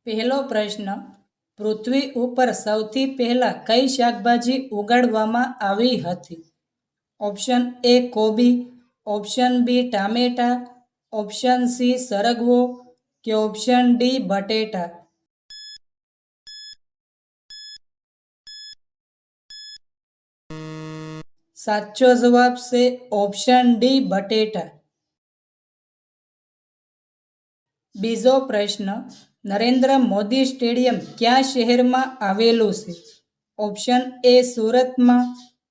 પહેલો પ્રશ્ન, પૃથ્વી ઉપર સૌથી પહેલા કઈ શાકભાજી ઉગાડવામાં આવી હતી? ઓપ્શન એ કોબી, ઓપ્શન બી ટામેટા, ઓપ્શન સી સરગવો કે ઓપ્શન ડી બટેટા. સાચો જવાબ છે ઓપ્શન ડી બટેટા. બીજો પ્રશ્ન, નરેન્દ્ર મોદી સ્ટેડિયમ કયા શહેરમાં આવેલું છે? ઓપ્શન એ સુરતમાં,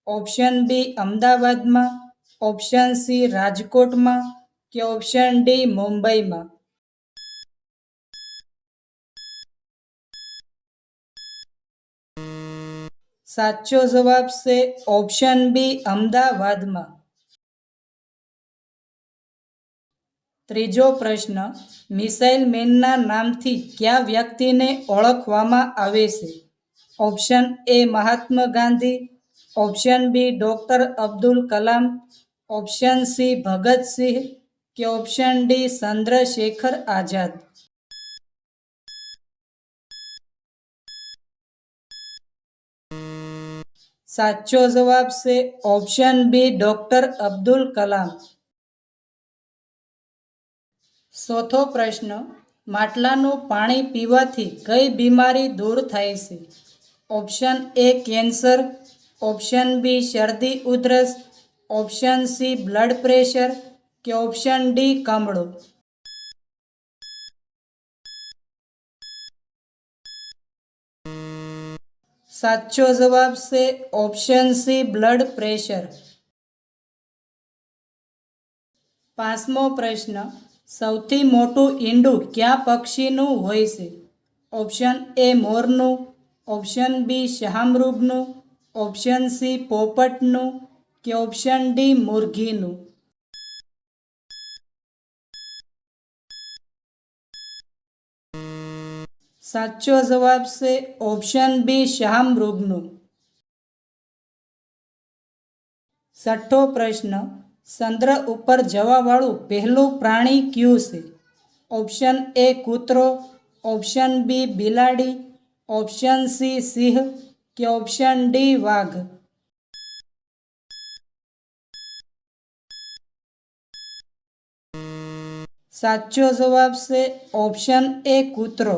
ઓપ્શન બી અમદાવાદમાં, ઓપ્શન સી રાજકોટમાં કે ઓપ્શન ડી મુંબઈમાં. સાચો જવાબ છે ઓપ્શન બી અમદાવાદમાં. ત્રીજો પ્રશ્ન, મિસાઇલ મેનના નામથી કયા વ્યક્તિને ઓળખવામાં આવે છે? Option A Mahatma Gandhi, option B doctor Abdul Kalam, option C Bhagat Singh કે ઓપ્શન ડી ચંદ્રશેખર આઝાદ. સાચો જવાબ છે option B doctor Abdul Kalam. ચોથો પ્રશ્ન, માટલાનું પાણી પીવાથી કઈ બીમારી દૂર થાય છે? Option A cancer, option B શરદી ઉધરસ, ઓપ્શન સી બ્લડ પ્રેશર કે ઓપ્શન ડી કમળો. સાચો જવાબ છે ઓપ્શન સી બ્લડ પ્રેશર. પાંચમો પ્રશ્ન, સૌથી મોટું ઈંડું કયા પક્ષીનું હોય છે? ઓપ્શન એ મોરનું, ઓપ્શન બી શાહમૃગનું, ઓપ્શન સી પોપટનું કે ઓપ્શન ડી મુરઘીનું. સાચો જવાબ છે ઓપ્શન બી શાહમૃગનું. છઠ્ઠો પ્રશ્ન, ચંદ્ર ઉપર જવાવાળું પહેલું પ્રાણી કયું છે? ઓપ્શન એ કૂતરો, ઓપ્શન બી બિલાડી, ઓપ્શન સી સિંહ કે ઓપ્શન ડી વાઘ. સાચો જવાબ છે ઓપ્શન એ કૂતરો.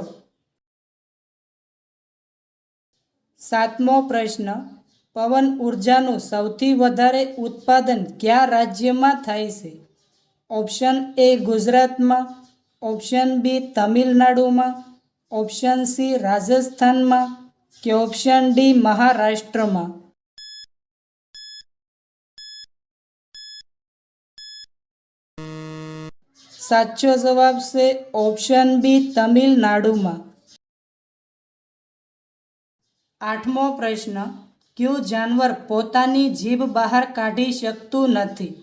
સાતમો પ્રશ્ન, પવન ઉર્જાનું સૌથી વધારે ઉત્પાદન કયા રાજ્યમાં થાય છે? ઓપ્શન એ ગુજરાતમાં, ઓપ્શન બી તમિલનાડુમાં, ઓપ્શન સી રાજસ્થાનમાં કે ઓપ્શન ડી મહારાષ્ટ્રમાં. સાચો જવાબ છે ઓપ્શન બી તમિલનાડુમાં. આઠમો પ્રશ્ન, કયું જાનવર પોતાની જીભ બહાર કાઢી શકતું નથી?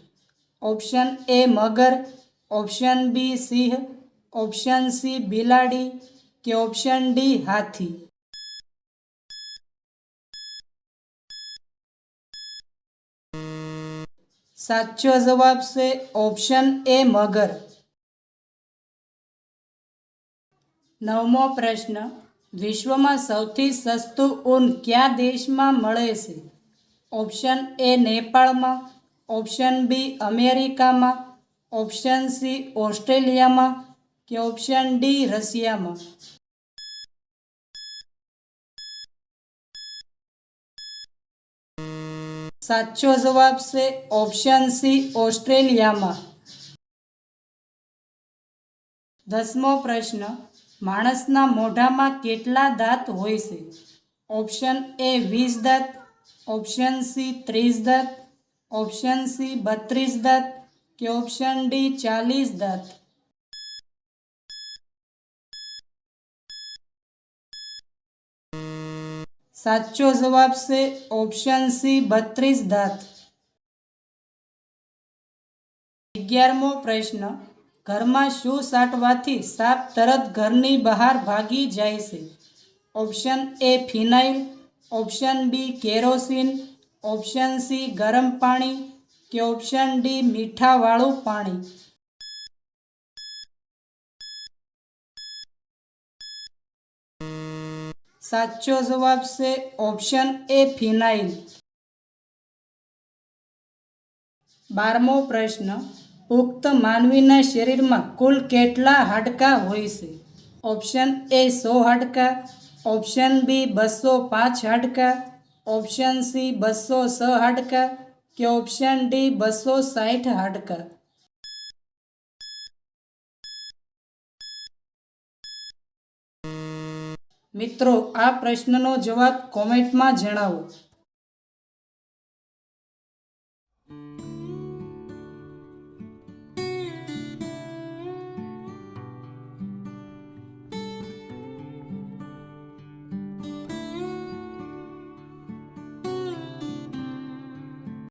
ઓપ્શન એ મગર, ઓપ્શન બી સિંહ, ઓપ્શન સી બિલાડી કે ઓપ્શન ડી હાથી. સાચો જવાબ છે ઓપ્શન એ મગર. નવમો પ્રશ્ન, વિશ્વમાં સૌથી સસ્તું ઊન કયા દેશમાં મળે છે? ઓપ્શન એ નેપાળમાં, ઓપ્શન બી અમેરિકામાં, ઓપ્શન સી ઓસ્ટ્રેલિયામાં કે ઓપ્શન ડી રશિયામાં. સાચો જવાબ છે ઓપ્શન સી ઓસ્ટ્રેલિયામાં. 10મો પ્રશ્ન, માણસના મોઢામાં કેટલા દાંત હોય છે? ઓપ્શન એ 20 દાંત, ઓપ્શન સી 30 દાંત, ઓપ્શન સી 32 દાંત કે ઓપ્શન ડી 40 દાંત. સાચો જવાબ છે ઓપ્શન સી 32 દાંત. 11મો પ્રશ્ન, ઘરમાં શું સાટવાથી સાપ તરત ઘરની બહાર ભાગી જાય છે? Option A phenyl, option B kerosene, option C ગરમ પાણી કે ઓપ્શન ડી મીઠાવાળું પાણી. સાચો જવાબ છે ઓપ્શન એ ફિનાઇલ. 12મો પ્રશ્ન. પુખ્ત માનવીના શરીરમાં કુલ કેટલા હાડકાં હોય છે? ઓપ્શન એ 100 હાડકાં, ઓપ્શન બી 205 હાડકાં, ઓપ્શન સી 206 હાડકાં કે ઓપ્શન ડી 260 હાડકાં. મિત્રો, આ પ્રશ્નનો જવાબ કોમેન્ટમાં જણાવો.